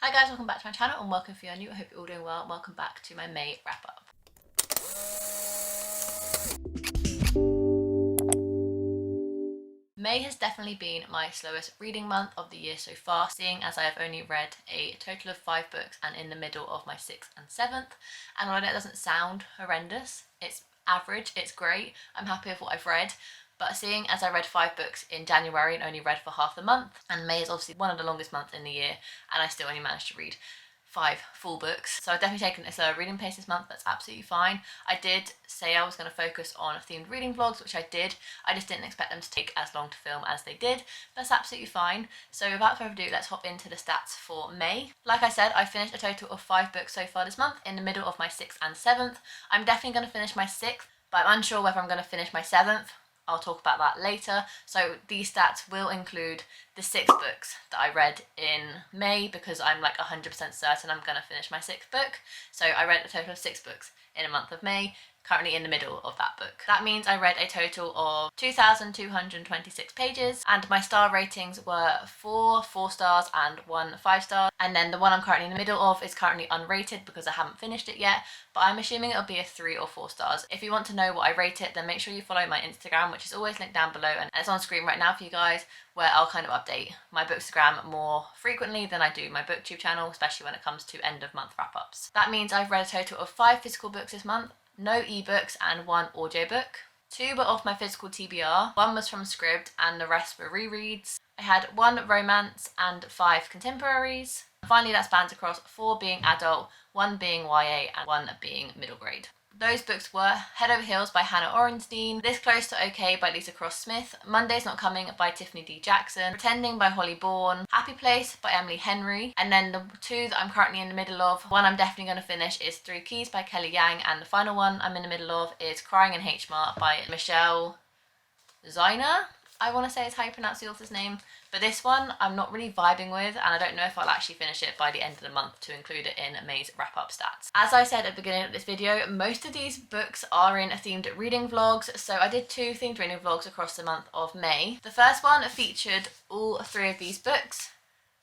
Hi guys, welcome back to my channel and welcome if you're new. I hope you're all doing well and welcome back to my May wrap up. May has definitely been my slowest reading month of the year so far, seeing as I have only read a total of 5 books and in the middle of my 6th and 7th. And although that doesn't sound horrendous, it's average, it's great, I'm happy with what I've read. But seeing as I read 5 books in January and only read for half the month, and May is obviously one of the longest months in the year, and I still only managed to read 5 full books. So I've definitely taken a slower reading pace this month. That's absolutely fine. I did say I was going to focus on themed reading vlogs, which I did. I just didn't expect them to take as long to film as they did. That's absolutely fine. So without further ado, let's hop into the stats for May. Like I said, I finished a total of 5 books so far this month in the middle of my 6th and 7th. I'm definitely going to finish my 6th, but I'm unsure whether I'm going to finish my 7th. I'll talk about that later. So these stats will include the 6 books that I read in May because I'm like 100% certain I'm going to finish my 6th book. So I read a total of 6 books in a month of May, currently in the middle of that book. That means I read a total of 2,226 pages and my star ratings were 4 stars and 1 5 star. And then the one I'm currently in the middle of is currently unrated because I haven't finished it yet, but I'm assuming it'll be a 3 or 4 stars. If you want to know what I rate it, then make sure you follow my Instagram, which is always linked down below and it's on screen right now for you guys, where I'll kind of update my Bookstagram more frequently than I do my BookTube channel, especially when it comes to end of month wrap-ups. That means I've read a total of 5 physical books this month, no ebooks and 1 audiobook. 2 were off my physical TBR, 1 was from Scribd and the rest were rereads. I had 1 romance and 5 contemporaries. Finally, that spans across 4 being adult, 1 being YA and 1 being middle grade. Those books were Head Over Heels by Hannah Orenstein, This Close to OK by Lisa Cross Smith, Monday's Not Coming by Tiffany D. Jackson, Pretending by Holly Bourne, Happy Place by Emily Henry, and then the 2 that I'm currently in the middle of, one I'm definitely going to finish is Three Keys by Kelly Yang, and the final one I'm in the middle of is Crying in H Mart by Michelle Ziner. I want to say is how you pronounce the author's name, but this one I'm not really vibing with and I don't know if I'll actually finish it by the end of the month to include it in May's wrap-up stats. As I said at the beginning of this video, most of these books are in themed reading vlogs, so I did 2 themed reading vlogs across the month of May. The first one featured all 3 of these books,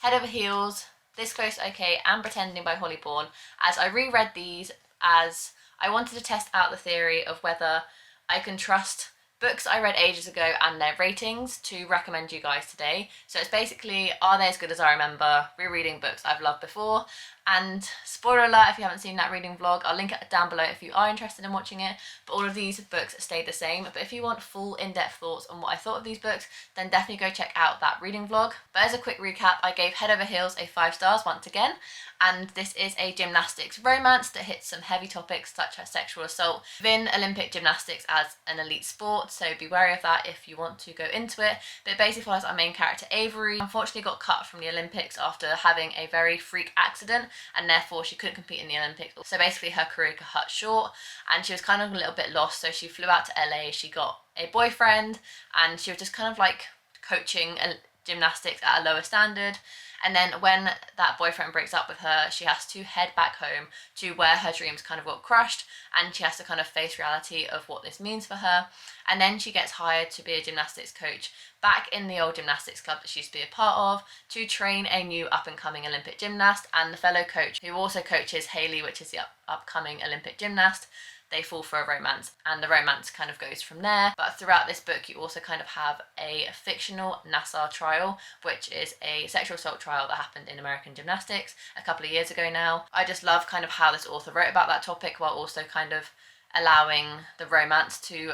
Head Over Heels, This Close OK and Pretending by Holly Bourne, as I reread these as I wanted to test out the theory of whether I can trust books I read ages ago and their ratings to recommend you guys today. So it's basically, are they as good as I remember, rereading books I've loved before. And spoiler alert, if you haven't seen that reading vlog, I'll link it down below if you are interested in watching it, but all of these books stayed the same. But if you want full in-depth thoughts on what I thought of these books, then definitely go check out that reading vlog. But as a quick recap, I gave Head Over Heels a 5 stars once again, and this is a gymnastics romance that hits some heavy topics such as sexual assault within Olympic gymnastics as an elite sport, so be wary of that if you want to go into it. But it basically follows our main character Avery, who unfortunately got cut from the Olympics after having a very freak accident, and therefore she couldn't compete in the Olympics. So basically her career got cut short and she was kind of a little bit lost, so she flew out to LA, she got a boyfriend and she was just kind of like coaching gymnastics at a lower standard. And then when that boyfriend breaks up with her, she has to head back home to where her dreams kind of got crushed and she has to kind of face reality of what this means for her. And then she gets hired to be a gymnastics coach back in the old gymnastics club that she used to be a part of to train a new up-and-coming Olympic gymnast, and the fellow coach who also coaches Hayley, which is the upcoming Olympic gymnast. They fall for a romance and the romance kind of goes from there. But throughout this book you also kind of have a fictional Nassau trial, which is a sexual assault trial that happened in American gymnastics a couple of years ago now. I just love kind of how this author wrote about that topic while also kind of allowing the romance to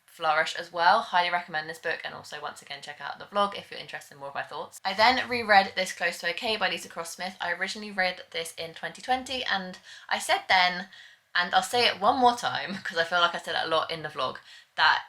flourish as well. Highly recommend this book, and also once again check out the vlog if you're interested in more of my thoughts. I then reread This Close to OK by Lisa Cross Smith. I originally read this in 2020 and I said then, and I'll say it one more time because I feel like I said it a lot in the vlog, that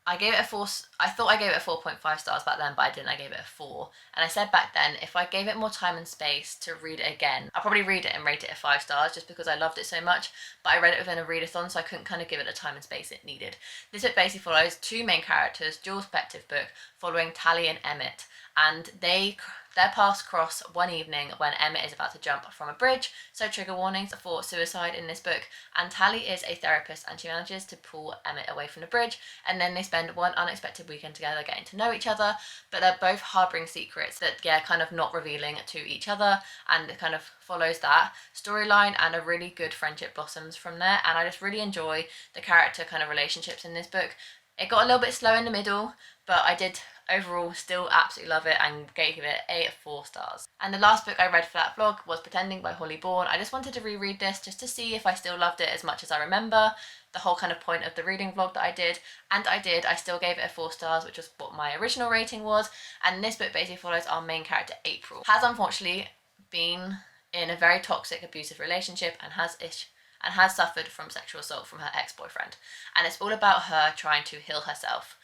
I gave it a 4, I thought I gave it a 4.5 stars back then, but I didn't, I gave it a 4. And I said back then, if I gave it more time and space to read it again, I'll probably read it and rate it a 5 stars just because I loved it so much, but I read it within a readathon, so I couldn't kind of give it the time and space it needed. This book basically follows 2 main characters, dual perspective book, following Tally and Emmett, and they Their paths cross one evening when Emmett is about to jump from a bridge, so trigger warnings for suicide in this book, and Tally is a therapist and she manages to pull Emmett away from the bridge, and then they spend one unexpected weekend together getting to know each other, but they're both harbouring secrets that, yeah, kind of not revealing to each other, and it kind of follows that storyline, and a really good friendship blossoms from there, and I just really enjoy the character kind of relationships in this book. It got a little bit slow in the middle, but I did overall still absolutely love it and gave it 4 stars. And the last book I read for that vlog was Pretending by Holly Bourne. I just wanted to reread this just to see if I still loved it as much as I remember, the whole kind of point of the reading vlog that I did, and I did. I still gave it 4 stars, which was what my original rating was, and this book basically follows our main character April. Has unfortunately been in a very toxic, abusive relationship and has suffered from sexual assault from her ex-boyfriend, and it's all about her trying to heal herself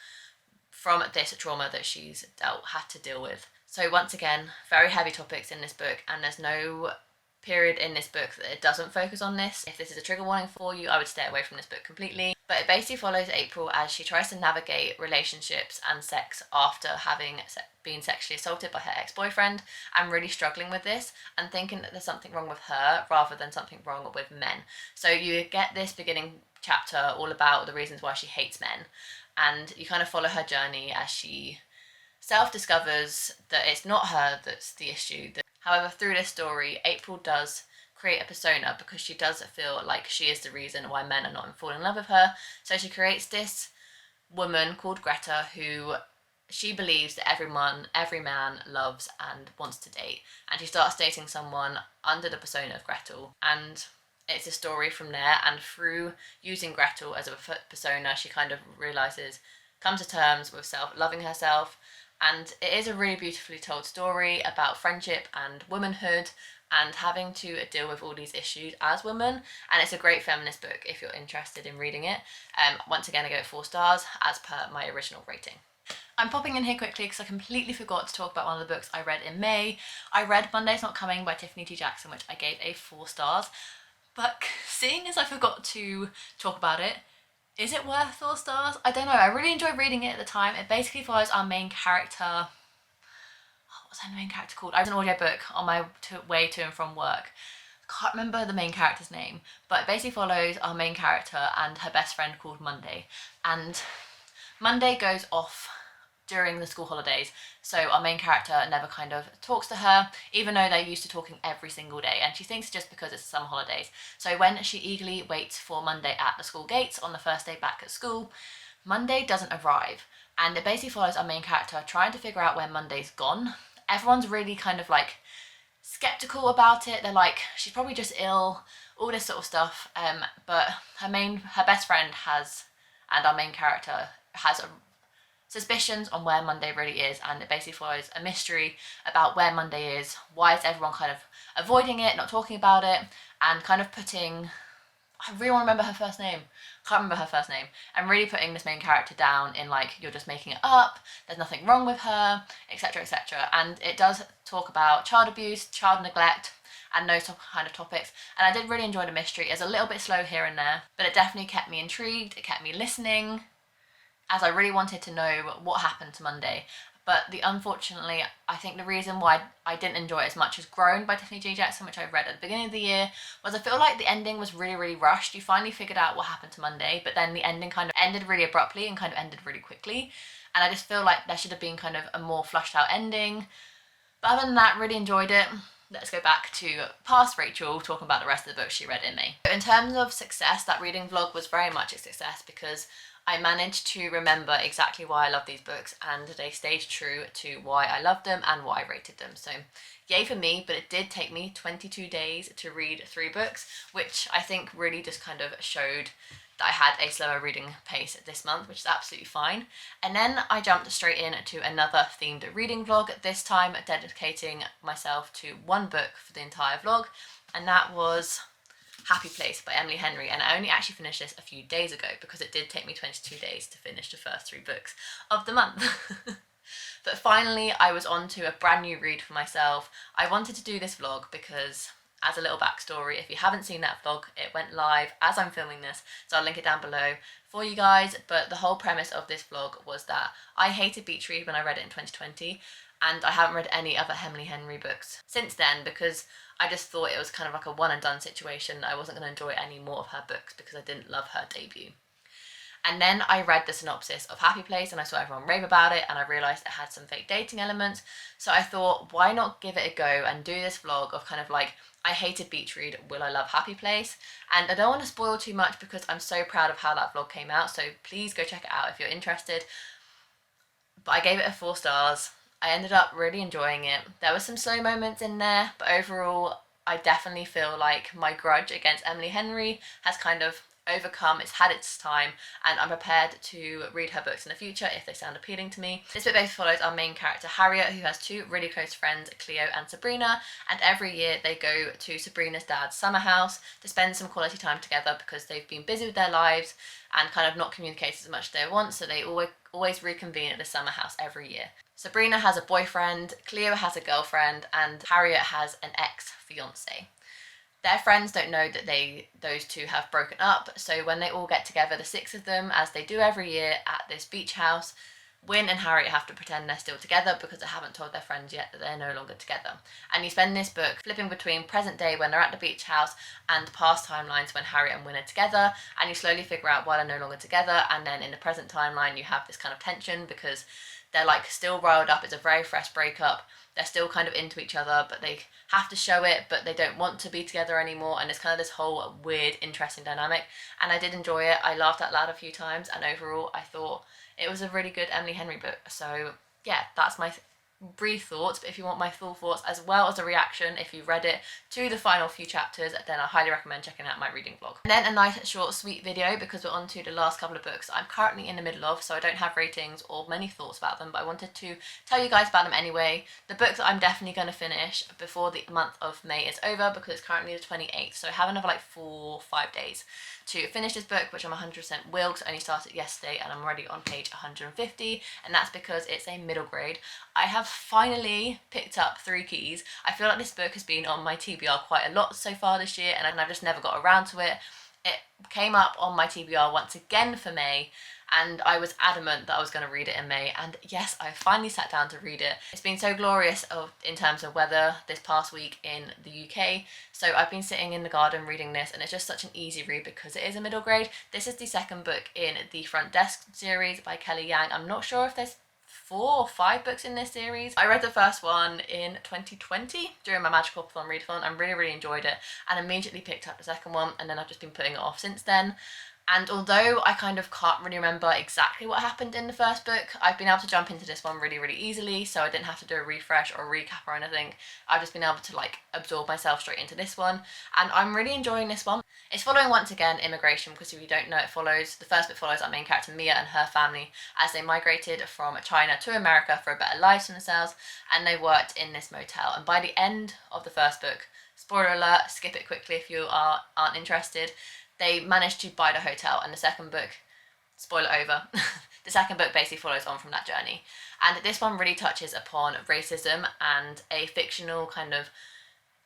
from this trauma that she's had to deal with. So once again, very heavy topics in this book, and there's no period in this book that it doesn't focus on this. If this is a trigger warning for you, I would stay away from this book completely. But it basically follows April as she tries to navigate relationships and sex after having been sexually assaulted by her ex-boyfriend, and really struggling with this and thinking that there's something wrong with her rather than something wrong with men. So you get this beginning chapter all about the reasons why she hates men, and you kind of follow her journey as she self-discovers that it's not her that's the issue. However, through this story, April does create a persona because she does feel like she is the reason why men are not falling in love with her. So she creates this woman called Greta who she believes that every man loves and wants to date, and she starts dating someone under the persona of Gretel, and it's a story from there. And through using Gretel as a persona, she kind of comes to terms with loving herself, and it is a really beautifully told story about friendship and womanhood and having to deal with all these issues as women, and it's a great feminist book if you're interested in reading it. Once again, I gave it 4 stars as per my original rating. I'm popping in here quickly because I completely forgot to talk about one of the books I read in May. I read Monday's Not Coming by Tiffany T. Jackson, which I gave 4 stars. But seeing as I forgot to talk about it, is it worth 4 stars? I don't know. I really enjoyed reading it at the time. It basically follows our main character. What's her main character called? I read an audiobook on my way to and from work. Can't remember the main character's name, but it basically follows our main character and her best friend called Monday. And Monday goes off during the school holidays, so our main character never kind of talks to her, even though they're used to talking every single day, and she thinks just because it's summer holidays. So when she eagerly waits for Monday at the school gates on the first day back at school, Monday doesn't arrive, and it basically follows our main character trying to figure out where Monday's gone. Everyone's really kind of like skeptical about it. They're like, she's probably just ill, all this sort of stuff, but her best friend and our main character has suspicions on where Monday really is, and it basically follows a mystery about where Monday is, why is everyone kind of avoiding it, not talking about it, and kind of putting, I really want to remember her first name, can't remember her first name, and really putting this main character down in like, you're just making it up, there's nothing wrong with her, etc, etc. And it does talk about child abuse, child neglect, and those kind of topics, and I did really enjoy the mystery. It's a little bit slow here and there, but it definitely kept me intrigued, it kept me listening, as I really wanted to know what happened to Monday. But unfortunately, I think the reason why I didn't enjoy it as much as Grown by Tiffany J. Jackson, which I read at the beginning of the year, was I feel like the ending was really, really rushed. You finally figured out what happened to Monday, but then the ending kind of ended really abruptly and kind of ended really quickly. And I just feel like there should have been kind of a more flushed out ending. But other than that, really enjoyed it. Let's go back to past Rachel, talking about the rest of the books she read in May. In terms of success, that reading vlog was very much a success because I managed to remember exactly why I love these books, and they stayed true to why I loved them and why I rated them. So yay for me, but it did take me 22 days to read 3 books, which I think really just kind of showed that I had a slower reading pace this month, which is absolutely fine. And then I jumped straight into another themed reading vlog, this time dedicating myself to 1 book for the entire vlog, and that was Happy Place by Emily Henry, and I only actually finished this a few days ago because it did take me 22 days to finish the first 3 books of the month. But finally I was on to a brand new read for myself. I wanted to do this vlog because, as a little backstory, if you haven't seen that vlog, it went live as I'm filming this, so I'll link it down below for you guys. But the whole premise of this vlog was that I hated Beach Read when I read it in 2020, and I haven't read any other Emily Henry books since then because I just thought it was kind of like a one and done situation. I wasn't going to enjoy any more of her books because I didn't love her debut. And then I read the synopsis of Happy Place and I saw everyone rave about it, and I realised it had some fake dating elements. So I thought, why not give it a go and do this vlog of kind of like, I hated Beach Read, will I love Happy Place? And I don't want to spoil too much because I'm so proud of how that vlog came out, so please go check it out if you're interested. But I gave it a 4 stars. I ended up really enjoying it. There were some slow moments in there, but overall I definitely feel like my grudge against Emily Henry has kind of overcome, it's had its time, and I'm prepared to read her books in the future if they sound appealing to me. This book basically follows our main character Harriet, who has 2 really close friends, Cleo and Sabrina, and every year they go to Sabrina's dad's summer house to spend some quality time together because they've been busy with their lives and kind of not communicated as much as they want, so they always reconvene at the summer house every year. Sabrina has a boyfriend, Cleo has a girlfriend, and Harriet has an ex-fiance. Their friends don't know that those 2 have broken up, so when they all get together, the 6 of them, as they do every year at this beach house, Wynne and Harriet have to pretend they're still together because they haven't told their friends yet that they're no longer together. And you spend this book flipping between present day when they're at the beach house and past timelines when Harriet and Wynne are together, and you slowly figure out why they're no longer together. And then in the present timeline you have this kind of tension because they're like still riled up, it's a very fresh breakup, they're still kind of into each other, but they have to show it, but they don't want to be together anymore, and it's kind of this whole weird, interesting dynamic. And I did enjoy it. I laughed out loud a few times, and overall I thought it was a really good Emily Henry book. So yeah, that's my brief thoughts, but if you want my full thoughts as well as a reaction, if you read it to the final few chapters, then I highly recommend checking out my reading vlog. And then a nice short sweet video because we're on to the last couple of books I'm currently in the middle of, so I don't have ratings or many thoughts about them, but I wanted to tell you guys about them anyway. The books that I'm definitely going to finish before the month of May is over because it's currently the 28th, so I have another like 4-5 days to finish this book, which I'm 100% will because I only started yesterday and I'm already on page 150, and that's because it's a middle grade. I have finally picked up 3 Keys. I feel like this book has been on my TBR quite a lot so far this year, and I've just never got around to it. It came up on my TBR once again for May, and I was adamant that I was going to read it in May, and yes, I finally sat down to read it. It's been so glorious in terms of weather this past week in the UK, so I've been sitting in the garden reading this, and it's just such an easy read because it is a middle grade. This is the 2nd book in the Front Desk series by Kelly Yang. I'm not sure if there's 4 or 5 books in this series. I read the first one in 2020 during my Magical Thon readathon and really enjoyed it, and immediately picked up the 2nd one, and then I've just been putting it off since then. And although I kind of can't really remember exactly what happened in the first book, I've been able to jump into this one really easily, so I didn't have to do a refresh or a recap or anything. I've just been able to like absorb myself straight into this one, and I'm really enjoying this one. It's following once again immigration, because if you don't know, the first book follows our main character Mia and her family as they migrated from China to America for a better life for themselves, and they worked in this motel. And by the end of the first book, spoiler alert, skip it quickly if you aren't interested, they managed to buy the hotel, and the 2nd book, spoiler over, the 2nd book basically follows on from that journey. And this one really touches upon racism and a fictional kind of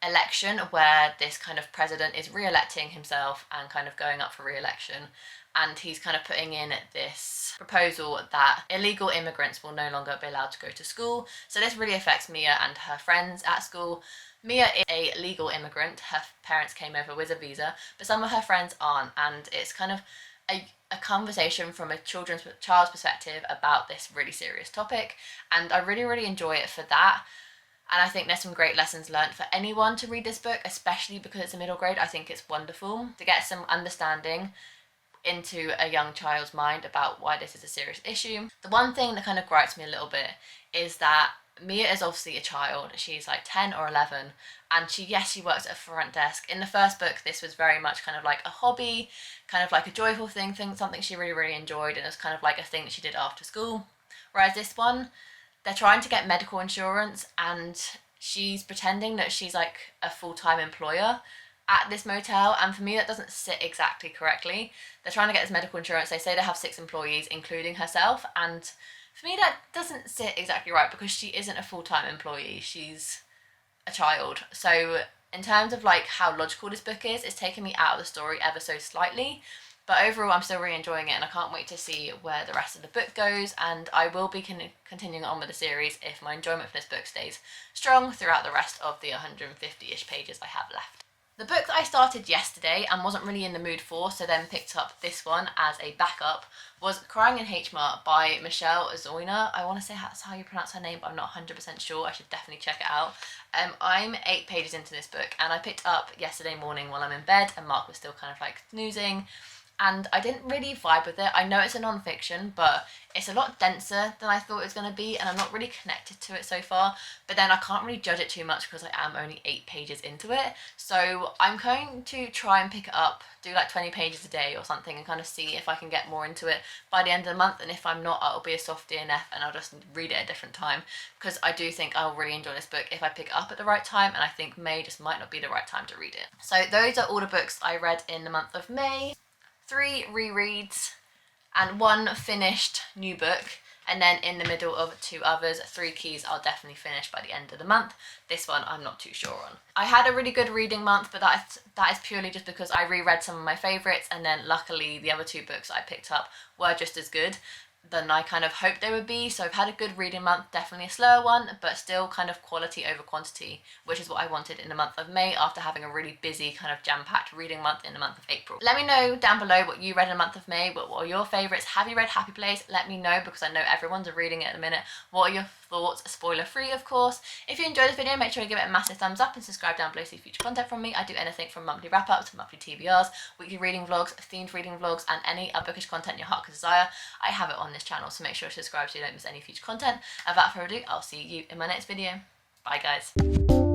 election where this kind of president is re-electing himself and kind of going up for re-election, and he's kind of putting in this proposal that illegal immigrants will no longer be allowed to go to school. So this really affects Mia and her friends at school. Mia is a legal immigrant, her parents came over with a visa, but some of her friends aren't, and it's kind of a conversation from a child's perspective about this really serious topic, and I really enjoy it for that. And I think there's some great lessons learned for anyone to read this book, especially because it's a middle grade. I think it's wonderful to get some understanding into a young child's mind about why this is a serious issue. The one thing that kind of gripes me a little bit is that Mia is obviously a child. She's like 10 or 11, and she works at a front desk. In the first book, this was very much kind of like a hobby, kind of like a joyful thing, something she really enjoyed, and it was kind of like a thing that she did after school. Whereas this one, they're trying to get medical insurance, and she's pretending that she's like a full-time employer at this motel, and for me that doesn't sit exactly correctly. They're trying to get this medical insurance. They say they have 6 employees, including herself, and for me that doesn't sit exactly right because she isn't a full-time employee, she's a child. So in terms of like how logical this book is, it's taken me out of the story ever so slightly, But overall, I'm still really enjoying it, and I can't wait to see where the rest of the book goes, and I will be continuing on with the series if my enjoyment for this book stays strong throughout the rest of the 150-ish pages I have left. The book that I started yesterday and wasn't really in the mood for, so then picked up this one as a backup, was Crying in H Mart by Michelle Zoyner. I want to say that's how you pronounce her name, but I'm not 100% sure. I should definitely check it out. I'm 8 pages into this book, and I picked up yesterday morning while I'm in bed, and Mark was still kind of like snoozing, and I didn't really vibe with it. I know it's a non-fiction, but it's a lot denser than I thought it was going to be, and I'm not really connected to it so far. But then I can't really judge it too much because I am only 8 pages into it. So I'm going to try and pick it up, do like 20 pages a day or something, and kind of see if I can get more into it by the end of the month. And if I'm not, it'll be a soft DNF and I'll just read it at a different time, because I do think I'll really enjoy this book if I pick it up at the right time, and I think May just might not be the right time to read it. So those are all the books I read in the month of May. 3 rereads and 1 finished new book, and then in the middle of 2 others. 3 keys I'll definitely finish by the end of the month. This one I'm not too sure on. I had a really good reading month, but that is purely just because I reread some of my favourites, and then luckily the other 2 books I picked up were just as good than I kind of hoped they would be. So I've had a good reading month, definitely a slower one, but still kind of quality over quantity, which is what I wanted in the month of May after having a really busy kind of jam-packed reading month in the month of April. Let me know down below what you read in the month of May. What are your favourites? Have you read Happy Place? Let me know, because I know everyone's reading it at the minute. What are your thoughts? Spoiler free, of course. If you enjoyed this video, make sure you give it a massive thumbs up and subscribe down below to see future content from me. I do anything from monthly wrap-ups, monthly TBRs, weekly reading vlogs, themed reading vlogs, and any other bookish content your heart could desire. I have it on this channel, so make sure to subscribe so you don't miss any future content. And without further ado, I'll see you in my next video. Bye guys.